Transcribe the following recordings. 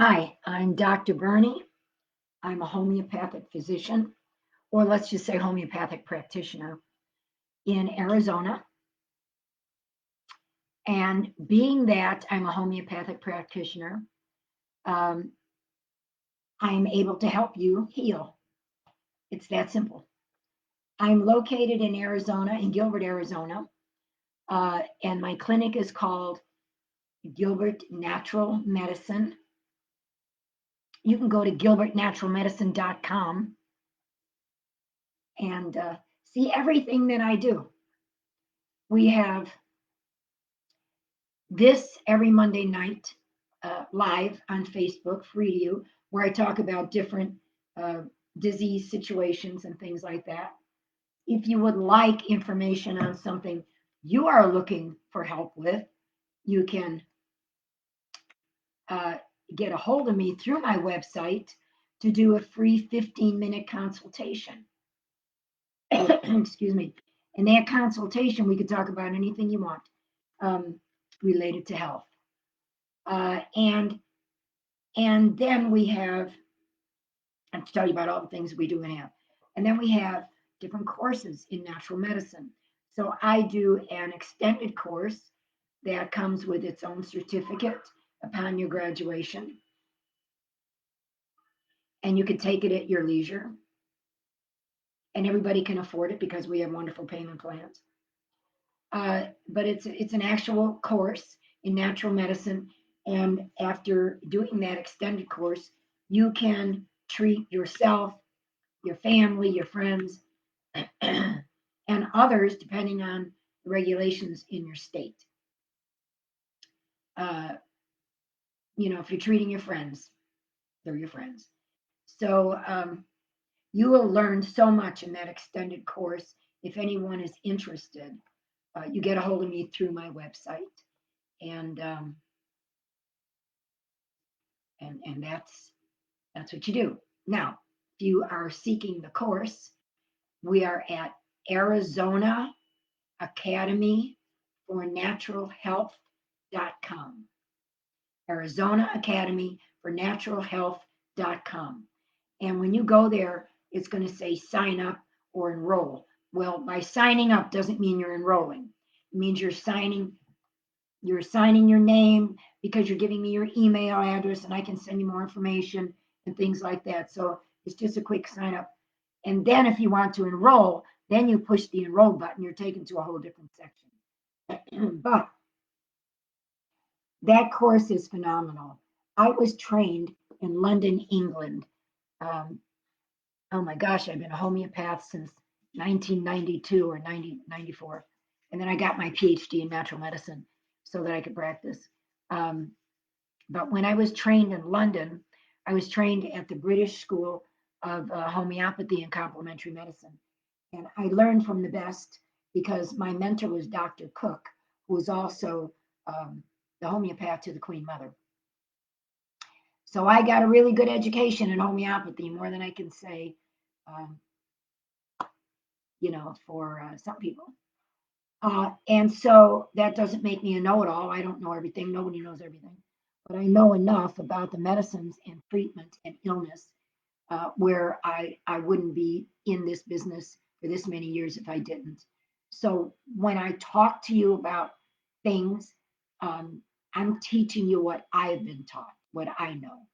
Hi, I'm Dr. Berni. I'm a homeopathic physician, or let's just say homeopathic practitioner in Arizona. And being that I'm a homeopathic practitioner, um, I'm able to help you heal. It's that simple. I'm located in Arizona, in Gilbert, Arizona, and my clinic is called Gilbert Natural Medicine. You can go to gilbertnaturalmedicine.com and see everything that I do. We have this every Monday night live on Facebook, free to you, where I talk about different uh, disease situations and things like that. If you would like information on something you are looking for help with, you can uh, get a hold of me through my website to do a free 15-minute consultation. Excuse me. In that consultation, we could talk about anything you want um, related to health. And then we have, and to tell you about all the things we do and have. And then we have different courses in natural medicine. So I do an extended course that comes with its own certificate upon your graduation. And you can take it at your leisure. And everybody can afford it because we have wonderful payment plans. But it's an actual course in natural medicine. And after doing that extended course, you can treat yourself, your family, your friends, and others, depending on the regulations in your state. Uh, if you're treating your friends, they're your friends. So you will learn so much in that extended course. If anyone is interested, you get a hold of me through my website, and and that's what you do. Now, if you are seeking the course, we are at Arizona Academy for Natural Health.com. Arizona Academy for Natural Health.com. And when you go there, it's going to say sign up or enroll. Well, by signing up doesn't mean you're enrolling. It means you're signing your name because you're giving me your email address and I can send you more information and things like that. So it's just a quick sign up. And then if you want to enroll, then you push the enroll button, you're taken to a whole different section. But that course is phenomenal. I was trained in London, England. Um, oh my gosh, I've been a homeopath since 1992 or 94. And then I got my PhD in natural medicine so that I could practice. Um, but when I was trained in London, I was trained at the British School of Homeopathy and Complementary Medicine. And I learned from the best because my mentor was Dr. Cook, who was also the homeopath to the Queen Mother. So I got a really good education in homeopathy, more than I can say, um, for some people. And so that doesn't make me a know-it-all. I don't know everything. Nobody knows everything. But I know enough about the medicines and treatment and illness where I wouldn't be in this business for this many years if I didn't. So when I talk to you about things, um, I'm teaching you what I've been taught, what I know.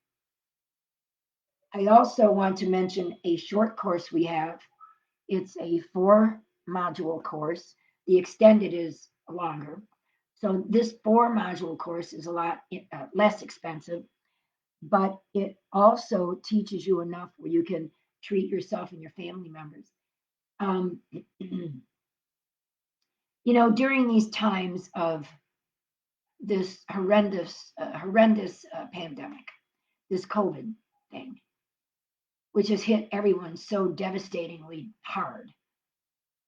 I also want to mention a short course we have. It's a 4-module course. The extended is longer. So this 4-module course is a lot less expensive, but it also teaches you enough where you can treat yourself and your family members. Um, during these times of this horrendous pandemic, this COVID thing, which has hit everyone so devastatingly hard,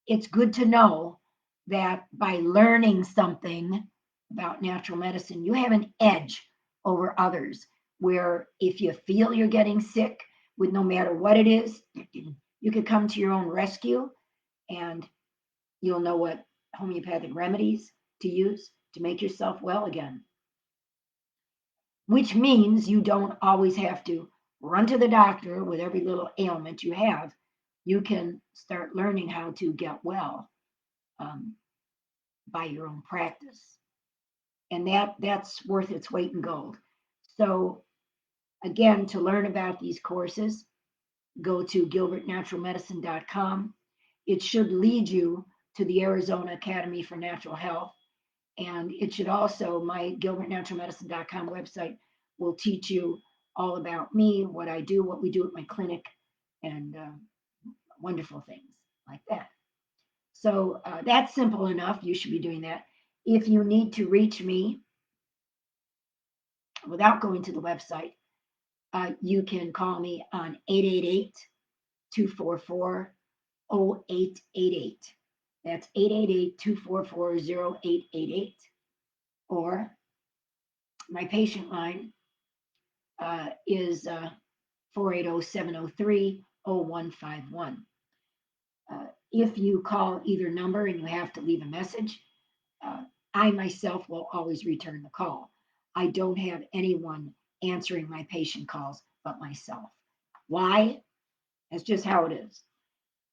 it's good to know that by learning something about natural medicine, you have an edge over others. Where if you feel you're getting sick, with no matter what it is, you could come to your own rescue and you'll know what homeopathic remedies to use to make yourself well again. which means you don't always have to run to the doctor with every little ailment you have. You can start learning how to get well um, by your own practice. And that's worth its weight in gold. So again, to learn about these courses, go to gilbertnaturalmedicine.com. It should lead you to the Arizona Academy for Natural Health. And it should also, my gilbertnaturalmedicine.com website will teach you all about me, what I do, what we do at my clinic, and wonderful things like that. So that's simple enough. You should be doing that. If you need to reach me without going to the website, you can call me on 888 244 0888. That's 888 244 0888. Or my patient line is 480 703 0151. If you call either number and you have to leave a message, I myself will always return the call. I don't have anyone answering my patient calls but myself. Why? That's just how it is.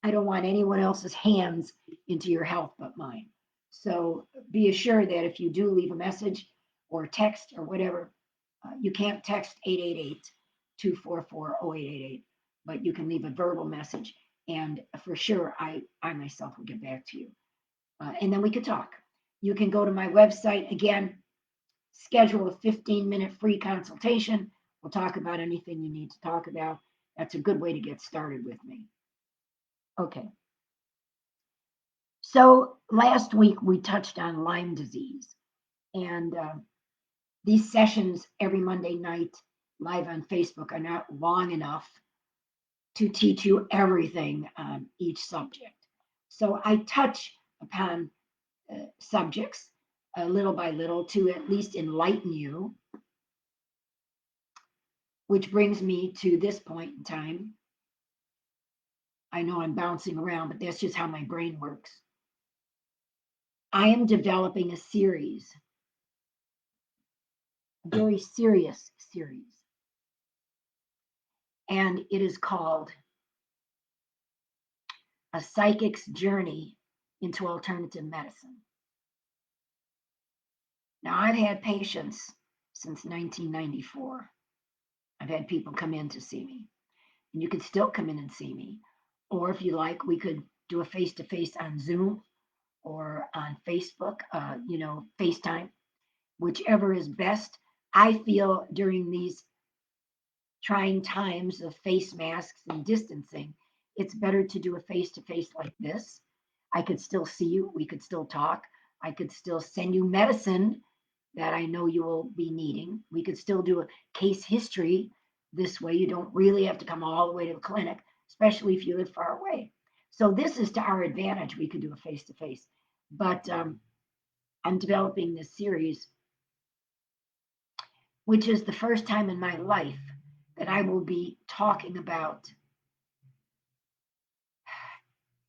I don't want anyone else's hands into your health but mine. So be assured that if you do leave a message or text or whatever, you can't text 888 244 0888, but you can leave a verbal message. And for sure, I myself will get back to you. And then we could talk. You can go to my website again, schedule a 15-minute free consultation. We'll talk about anything you need to talk about. That's a good way to get started with me. Okay. So last week we touched on Lyme disease, and these sessions every Monday night live on Facebook are not long enough to teach you everything on each subject. So I touch upon subjects little by little to at least enlighten you, which brings me to this point in time. I know I'm bouncing around, but that's just how my brain works. I am developing a series, a very serious series, and it is called A Psychic's Journey into Alternative Medicine. Now, I've had patients since 1994. I've had people come in to see me, and you can still come in and see me. Or if you like, we could do a face-to-face on Zoom or on Facebook, FaceTime, whichever is best. I feel during these trying times of face masks and distancing, it's better to do a face-to-face like this. I could still see you. We could still talk. I could still send you medicine that I know you will be needing. We could still do a case history this way. You don't really have to come all the way to the clinic, especially if you live far away. So this is to our advantage. We could do a face-to-face. But I'm developing this series, which is the first time in my life that I will be talking about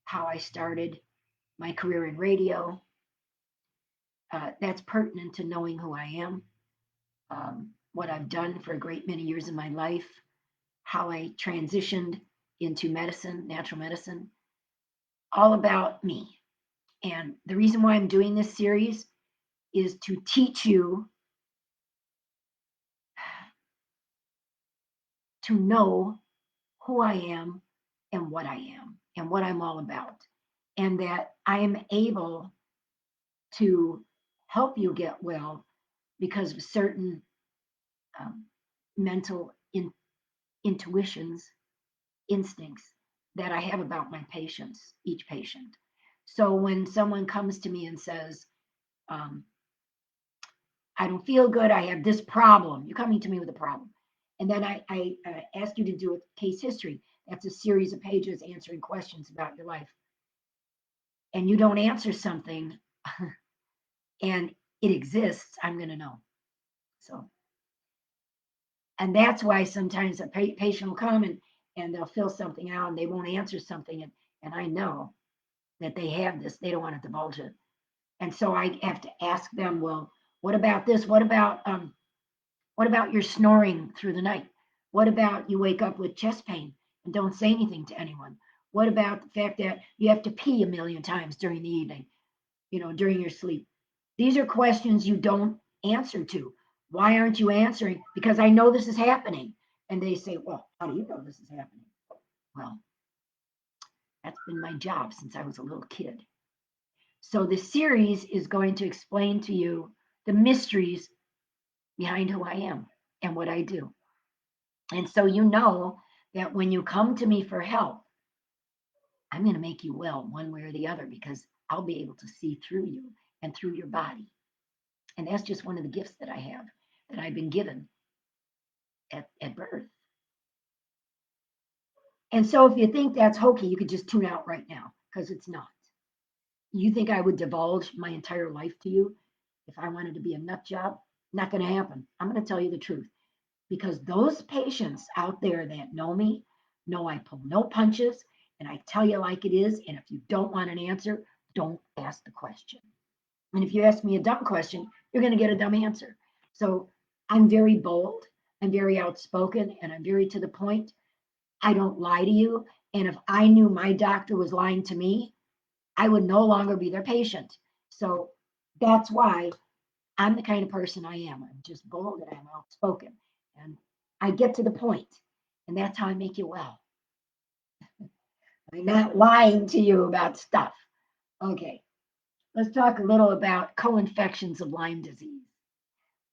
how I started my career in radio. That's pertinent to knowing who I am, what I've done for a great many years in my life, how I transitioned into medicine, natural medicine, all about me. And the reason why I'm doing this series is to teach you to know who I am and what I am and what I'm all about. And that I am able to help you get well because of certain mental intuitions, instincts that I have about my patients, each patient. So when someone comes to me and says, I don't feel good, I have this problem, you're coming to me with a problem. And then I ask you to do a case history. That's a series of pages answering questions about your life. And you don't answer something and it exists, I'm going to know. So, and that's why sometimes a patient will come and they'll fill something out and they won't answer something. And I know that they have this, they don't want to divulge it. And so I have to ask them, well, what about this? What about What about your snoring through the night? What about you wake up with chest pain and don't say anything to anyone? What about the fact that you have to pee a million times during the evening, during your sleep? These are questions you don't answer to. Why aren't you answering? Because I know this is happening. And they say, well, how do you know this is happening? Well, that's been my job since I was a little kid. So the series is going to explain to you the mysteries behind who I am and what I do. And so you know that when you come to me for help, I'm going to make you well one way or the other because I'll be able to see through you and through your body. And that's just one of the gifts that I have, that I've been given at birth. And so if you think that's hokey, you could just tune out right now because it's not. You think I would divulge my entire life to you if I wanted to be a nut job? Not going to happen. I'm going to tell you the truth because those patients out there that know me know I pull no punches and I tell you like it is. And if you don't want an answer, don't ask the question. And if you ask me a dumb question, you're going to get a dumb answer. So I'm very bold, I'm very outspoken, and I'm very to the point. I don't lie to you. And if I knew my doctor was lying to me, I would no longer be their patient. So that's why I'm the kind of person I am. I'm just bold and I'm outspoken. And I get to the point, and that's how I make you well. I'm not lying to you about stuff. Okay, let's talk a little about co-infections of Lyme disease.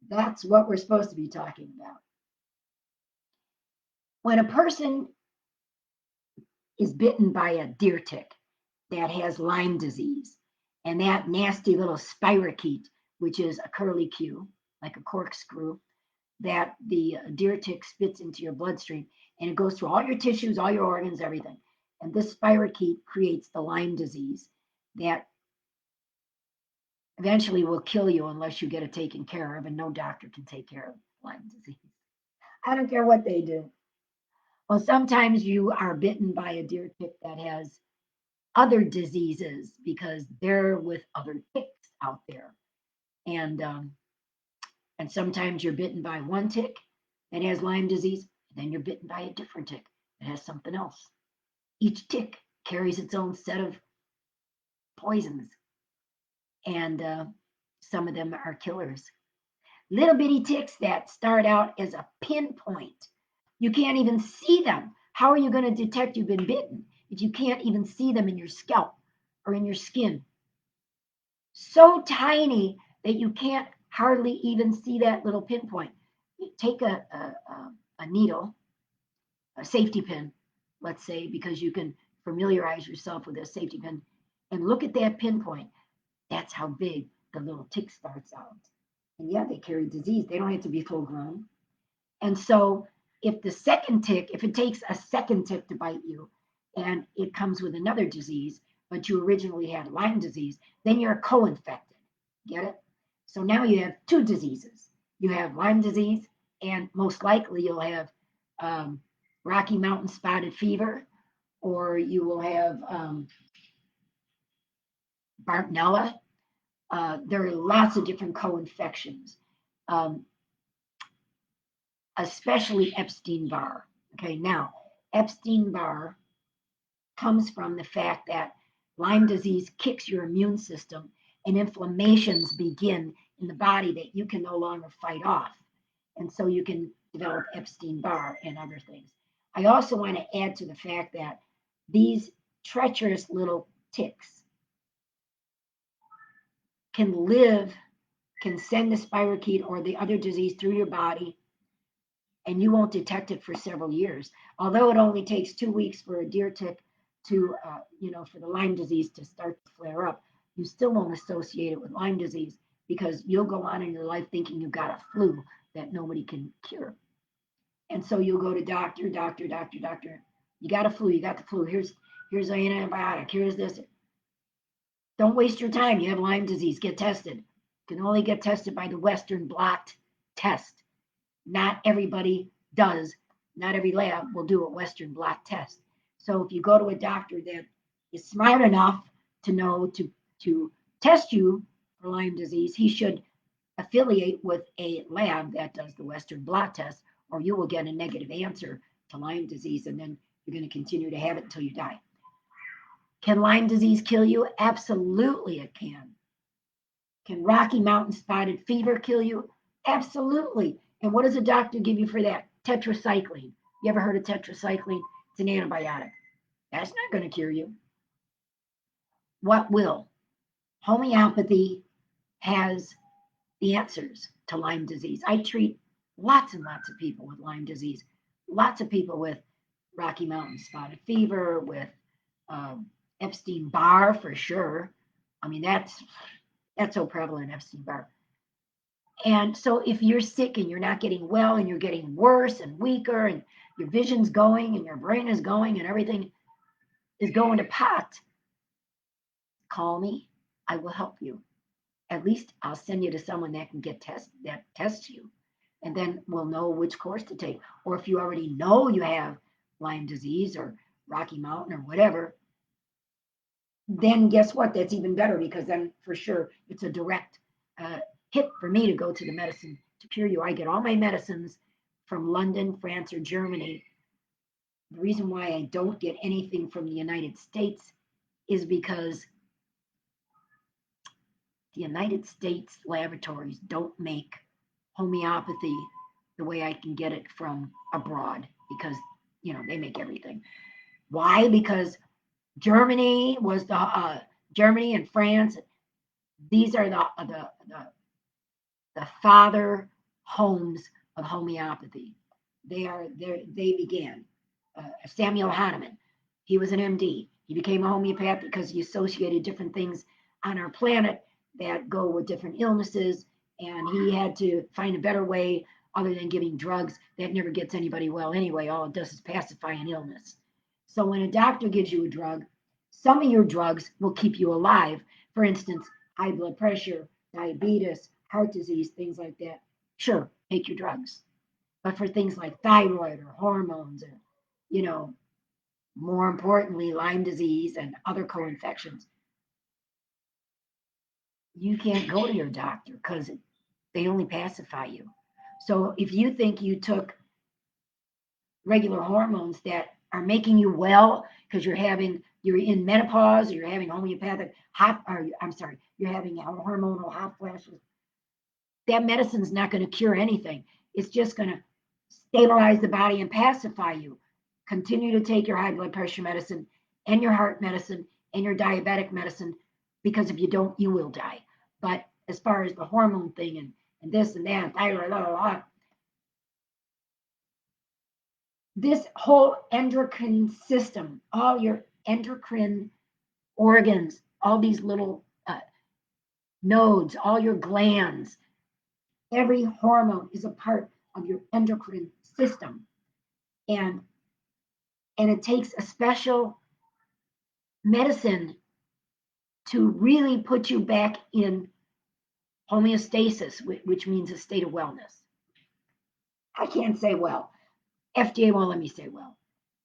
That's what we're supposed to be talking about. When a person is bitten by a deer tick that has Lyme disease, and that nasty little spirochete, which is a curlicue, like a corkscrew, that the deer tick spits into your bloodstream, and it goes through all your tissues, all your organs, everything. And this spirochete creates the Lyme disease that eventually will kill you unless you get it taken care of, and no doctor can take care of Lyme disease. I don't care what they do. Well, sometimes you are bitten by a deer tick that has other diseases because they're with other ticks out there. And sometimes you're bitten by one tick that has Lyme disease, and then you're bitten by a different tick that has something else. Each tick carries its own set of poisons, and some of them are killers. Little bitty ticks that start out as a pinpoint. You can't even see them. How are you going to detect you've been bitten if you can't even see them in your scalp or in your skin? So tiny that you can't hardly even see that little pinpoint. You take a needle, a safety pin, let's say, because you can familiarize yourself with a safety pin, and look at that pinpoint. That's how big the little tick starts out. And yeah, they carry disease. They don't have to be full grown. And so if it takes a second tick to bite you and it comes with another disease, but you originally had Lyme disease, then you're co-infected. Get it? So now you have two diseases. You have Lyme disease, and most likely you'll have Rocky Mountain spotted fever, or you will have Bartonella. There are lots of different co-infections. Um, Especially Epstein-Barr. Okay, now Epstein-Barr comes from the fact that Lyme disease kicks your immune system and inflammations begin in the body that you can no longer fight off. And so you can develop Epstein-Barr and other things. I also want to add to the fact that these treacherous little ticks can send the spirochete or the other disease through your body, and you won't detect it for several years. Although it only takes 2 weeks for a deer tick to, for the Lyme disease to start to flare up, you still won't associate it with Lyme disease because you'll go on in your life thinking you've got a flu that nobody can cure. And so you'll go to doctor, doctor, doctor, doctor. You got a flu, you got the flu. Here's an antibiotic, here's this. Don't waste your time. You have Lyme disease, get tested. You can only get tested by the Western blot test. Not everybody does. Not every lab will do a Western blot test. So if you go to a doctor that is smart enough to know to test you for Lyme disease, he should affiliate with a lab that does the Western blot test, or you will get a negative answer to Lyme disease, and then you're going to continue to have it until you die. Can Lyme disease kill you? Absolutely, it can. Can Rocky Mountain spotted fever kill you? Absolutely. And what does a doctor give you for that? Tetracycline. You ever heard of tetracycline? It's an antibiotic. That's not going to cure you. What will? Homeopathy has the answers to Lyme disease. I treat lots and lots of people with Lyme disease, lots of people with Rocky Mountain spotted fever, with Epstein-Barr for sure. I mean, that's so prevalent, Epstein-Barr. And so if you're sick and you're not getting well and you're getting worse and weaker and your vision's going and your brain is going and everything is going to pot, call me. I will help you. At least I'll send you to someone that can that tests you. And then we'll know which course to take. Or if you already know you have Lyme disease or Rocky Mountain or whatever, then guess what? That's even better, because then for sure it's a direct hit for me to go to the medicine to cure you. I get all my medicines from London, France, or Germany. The reason why I don't get anything from the United States is because the United States laboratories don't make homeopathy the way I can get it from abroad, because they make everything. Why? Because Germany was Germany and France. These are the father homes of homeopathy. They began. Samuel Hahnemann, he was an MD. He became a homeopath because he associated different things on our planet that go with different illnesses, and he had to find a better way other than giving drugs that never gets anybody well anyway. All it does is pacify an illness. So when a doctor gives you a drug, some of your drugs will keep you alive. For instance, high blood pressure, diabetes, heart disease, things like that. Sure, take your drugs. But for things like thyroid or hormones, or, more importantly, Lyme disease and other co-infections, you can't go to your doctor because they only pacify you. So if you think you took regular hormones that are making you well because you're in menopause, or you're having homeopathic you're having hormonal hot flashes, that medicine's not going to cure anything. It's just going to stabilize the body and pacify you. Continue to take your high blood pressure medicine and your heart medicine and your diabetic medicine, because if you don't, you will die. But as far as the hormone thing and this and that, thyroid, blah, blah, blah, this whole endocrine system, all your endocrine organs, all these little nodes, all your glands, every hormone is a part of your endocrine system. And it takes a special medicine to really put you back in homeostasis, which means a state of wellness. I can't say well. FDA won't let me say well.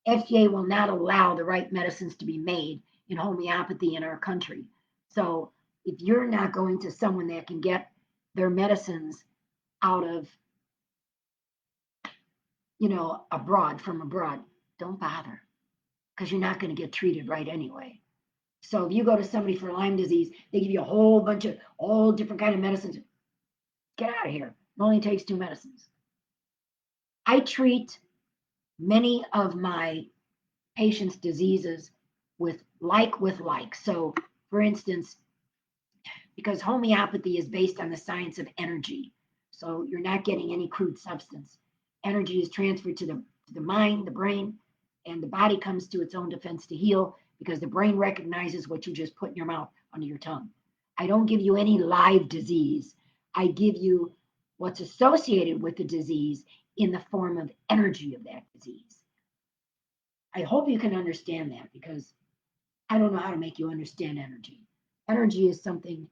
FDA will not allow the right medicines to be made in homeopathy in our country. So if you're not going to someone that can get their medicines out of, from abroad, don't bother, because you're not going to get treated right anyway. So if you go to somebody for Lyme disease, they give you a whole bunch of all different kind of medicines. Get out of here. It only takes 2 medicines. I treat many of my patients' diseases with like. So, for instance, because homeopathy is based on the science of energy, so you're not getting any crude substance. Energy is transferred to the mind, the brain, and the body comes to its own defense to heal, because the brain recognizes what you just put in your mouth under your tongue. I don't give you any live disease. I give you what's associated with the disease in the form of energy of that disease. I hope you can understand that, because I don't know how to make you understand energy. Energy is something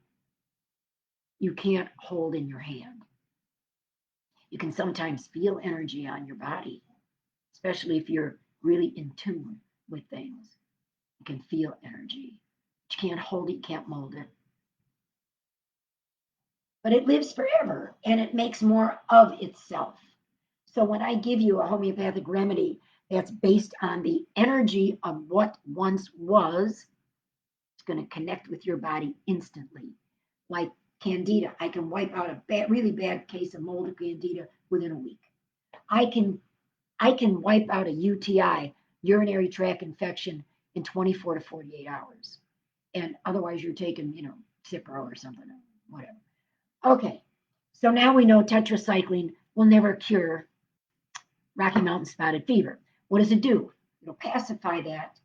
you can't hold in your hand. You can sometimes feel energy on your body, especially if you're really in tune with things. You can feel energy. But you can't hold it, you can't mold it. but it lives forever and it makes more of itself. So when I give you a homeopathic remedy that's based on the energy of what once was, it's going to connect with your body instantly. Like candida, I can wipe out a really bad case of mold or candida within a week. I can I can wipe out a UTI, urinary tract infection, in 24 to 48 hours. And otherwise, you're taking, Cipro or something, whatever. Okay, so now we know tetracycline will never cure Rocky Mountain spotted fever. What does it do? It'll pacify that.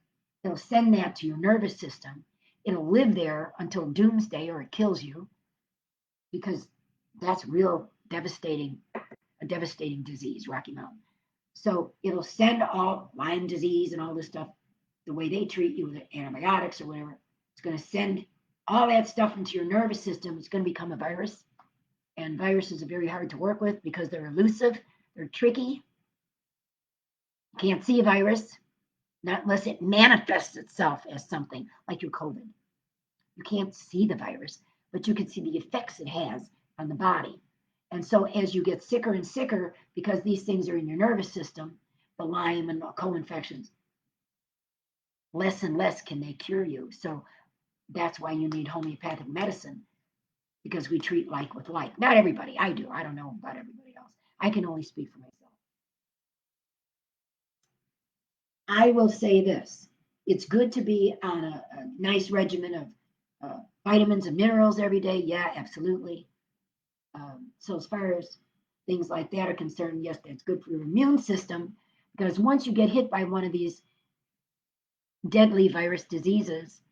It'll send that to your nervous system. It'll live there until doomsday or it kills you because that's real devastating, a devastating disease, Rocky Mountain. So it'll send all Lyme disease and all this stuff, the way they treat you with antibiotics or whatever. It's going to send all that stuff into your nervous system. It's going to become a virus. And viruses are very hard to work with because they're elusive, they're tricky. You can't see a virus, not unless it manifests itself as something like your COVID. You can't see the virus, but you can see the effects it has on the body. And so as you get sicker and sicker, because these things are in your nervous system, the Lyme and co-infections, less and less can they cure you. So that's why you need homeopathic medicine, because we treat like with like. Not everybody. I do. I don't know about everybody else. I can only speak for myself. I will say this. It's good to be on a nice regimen of vitamins and minerals every day. Yeah, absolutely. So as far as things like that are concerned, yes, that's good for your immune system because once you get hit by one of these deadly virus diseases,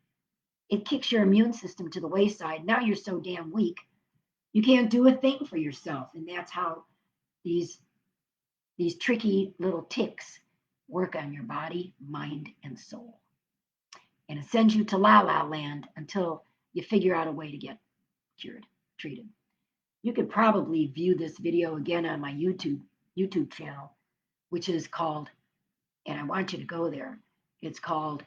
it kicks your immune system to the wayside. Now you're so damn weak, you can't do a thing for yourself, and that's how these these tricky little ticks work on your body, mind, and soul. And it sends you to la la land until you figure out a way to get cured, treated. You could probably view this video again on my YouTube channel, which is called, and I want you to go there. It's called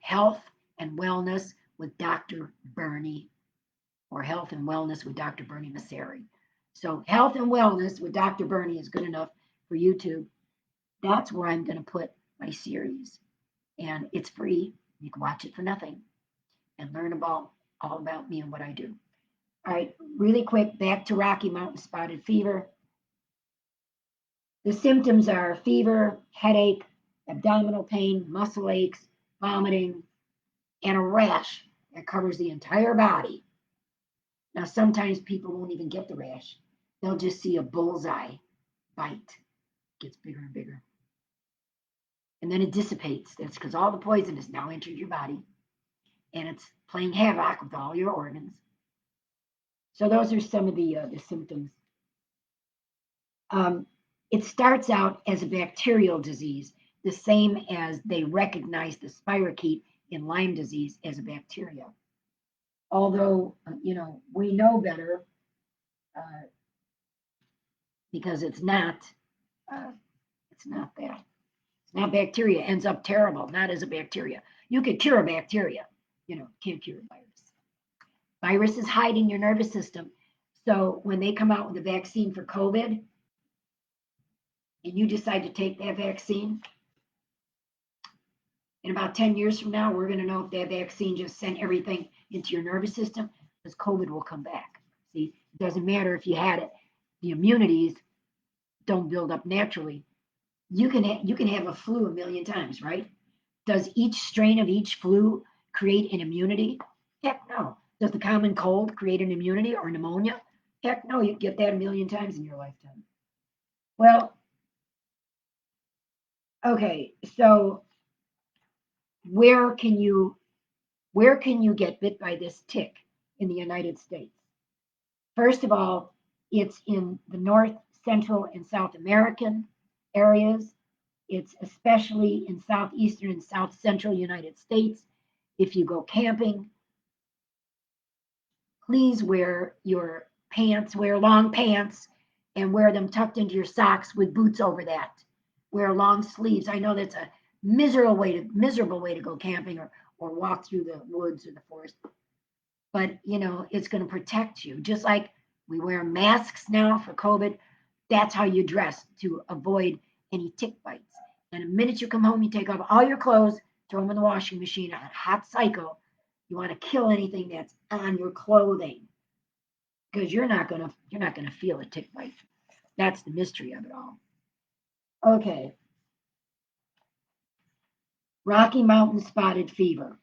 Health and Wellness with Dr. Berni, or Health and Wellness with Dr. Berni Masseri. So Health and Wellness with Dr. Berni is good enough for YouTube. That's where I'm going to put my series, and it's free. You can watch it for nothing and learn about all about me and what I do. All right, really quick, back to Rocky Mountain spotted fever. The symptoms are fever, headache, abdominal pain, muscle aches, vomiting, and a rash that covers the entire body. Now, sometimes people won't even get the rash. They'll just see a bullseye bite. It gets bigger and bigger. And then it dissipates. That's because all the poison has now entered your body and it's playing havoc with all your organs. So those are some of the symptoms. It starts out as a bacterial disease, the same as they recognize the spirochete in Lyme disease as a bacteria. Although, we know better because it's not that. It's not bacteria. It ends up terrible, not as a bacteria. You could cure a bacteria, can't cure a virus. Viruses hide in your nervous system. So when they come out with a vaccine for COVID, and you decide to take that vaccine, in about 10 years from now, we're going to know if that vaccine just sent everything into your nervous system because COVID will come back. See, it doesn't matter if you had it. The immunities don't build up naturally. You can have a flu a million times, right? Does each strain of each flu create an immunity? Heck no. Does the common cold create an immunity or pneumonia? Heck no, you get that a million times in your lifetime. Well, okay, so where can you get bit by this tick in the United States? First of all, it's in the North, Central, and South American areas. It's especially in southeastern and south central United States. If you go camping, please wear your pants, wear long pants, and wear them tucked into your socks with boots over that. Wear long sleeves. I know that's a miserable way to go camping or walk through the woods or the forest. But it's going to protect you. Just like We wear masks now for COVID. That's how you dress to avoid any tick bites. And the minute you come home, you take off all your clothes, throw them in the washing machine on a hot cycle. You want to kill anything that's on your clothing because you're not gonna feel a tick bite. That's the mystery of it all. Okay, Rocky Mountain spotted fever.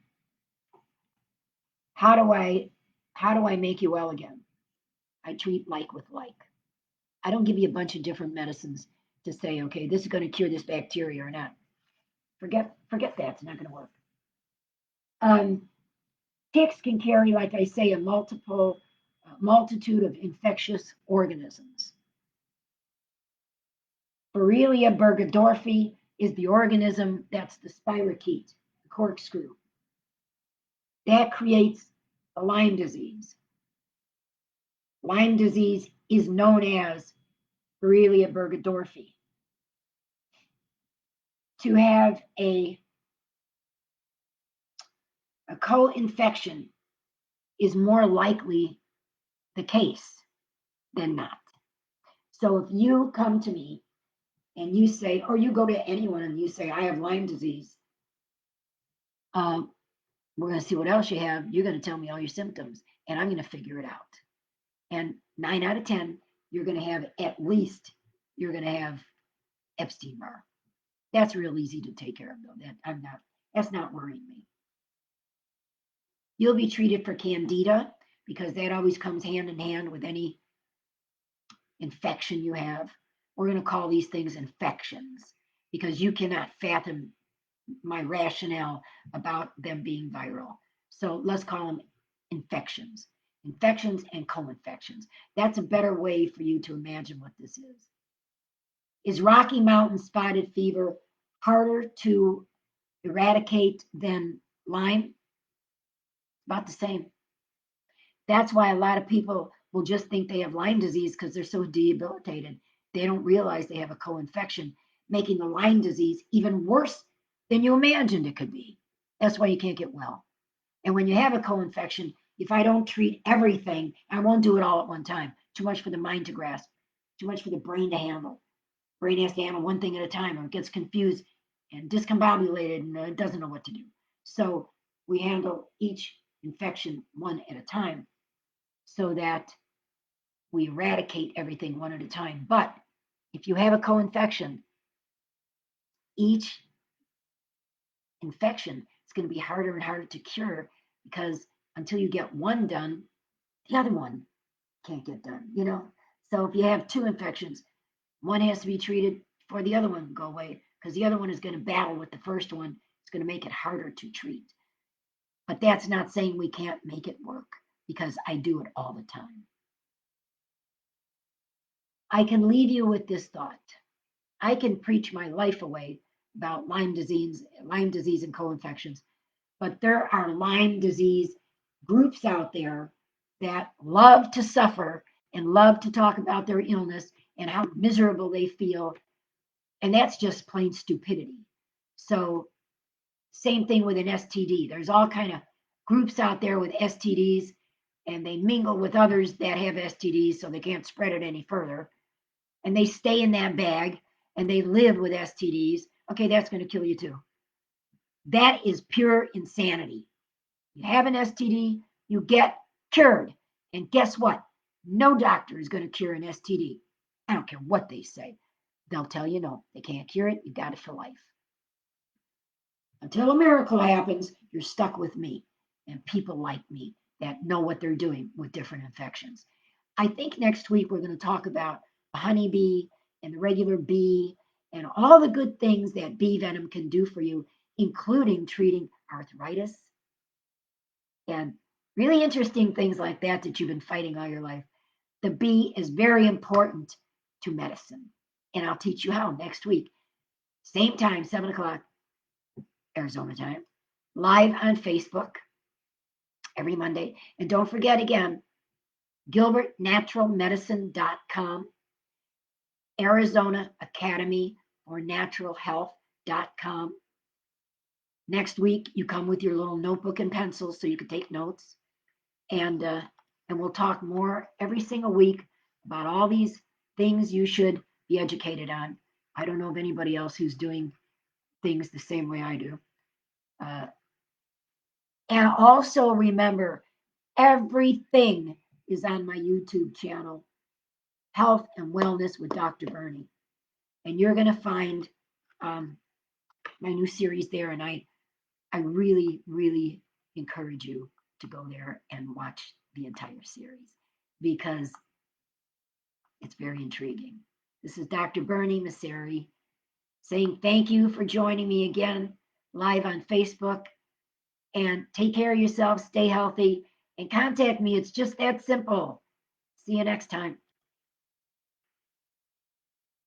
How do I make you well again? I treat like with like. I don't give you a bunch of different medicines to say, okay, this is going to cure this bacteria or not. Forget that. It's not going to work. Um, Ticks can carry, like I say, multitude of infectious organisms. Borrelia burgdorferi is the organism that's the spirochete, the corkscrew. That creates the Lyme disease. Lyme disease is known as Borrelia burgdorferi. To have a co-infection is more likely the case than not. So if you come to me and you say, or you go to anyone and you say, I have Lyme disease, uh, we're going to see what else you have. You're going to tell me all your symptoms, and I'm going to figure it out. And 9 out of 10, you're going to have at least, you're going to have Epstein-Barr. That's real easy to take care of, though. That's not worrying me. You'll be treated for candida because that always comes hand in hand with any infection you have. We're going to call these things infections because you cannot fathom my rationale about them being viral. So let's call them infections. Infections and co-infections. That's a better way for you to imagine what this is. Is Rocky Mountain spotted fever harder to eradicate than Lyme? About the same. That's why a lot of people will just think they have Lyme disease because they're so debilitated. They don't realize they have a co-infection, making the Lyme disease even worse than you imagined it could be. That's why you can't get well. And when you have a co-infection, if I don't treat everything, I won't do it all at one time. Too much for the mind to grasp, too much for the brain to handle. Brain has to handle one thing at a time, or it gets confused and discombobulated and it doesn't know what to do. So we handle each infection one at a time so that we eradicate everything one at a time. But if you have a co-infection, each infection is going to be harder and harder to cure because until you get one done, the other one can't get done. So if you have two infections, one has to be treated before the other one can go away because the other one is going to battle with the first one. It's going to make it harder to treat. But that's not saying we can't make it work because I do it all the time. I can leave you with this thought. I can preach my life away about Lyme disease and co-infections, but there are Lyme disease groups out there that love to suffer and love to talk about their illness and how miserable they feel. And that's just plain stupidity. So same thing with an STD. There's all kind of groups out there with STDs and they mingle with others that have STDs so they can't spread it any further. And they stay in that bag and they live with STDs. Okay, that's going to kill you too. That is pure insanity. You have an STD, you get cured. And guess what? No doctor is going to cure an STD. I don't care what they say. They'll tell you no, they can't cure it. You got it for life. Until a miracle happens, you're stuck with me and people like me that know what they're doing with different infections. I think next week we're going to talk about the honeybee and the regular bee and all the good things that bee venom can do for you, including treating arthritis and really interesting things like that you've been fighting all your life. The bee is very important to medicine. And I'll teach you how next week. Same time, 7 o'clock, Arizona time, live on Facebook every Monday. And don't forget again, GilbertNaturalMedicine.com, Arizona Academy for Natural Health.com. Next week, you come with your little notebook and pencils so you can take notes. And and we'll talk more every single week about all these things you should be educated on. I don't know of anybody else who's doing things the same way I do. Uh, and also remember, everything is on my YouTube channel, Health and Wellness with Dr. Berni. And you're going to find my new series there. And I really, really encourage you to go there and watch the entire series because it's very intriguing. This is Dr. Berni Masseri saying thank you for joining me again live on Facebook. And take care of yourself, stay healthy, and contact me. It's just that simple. See you next time.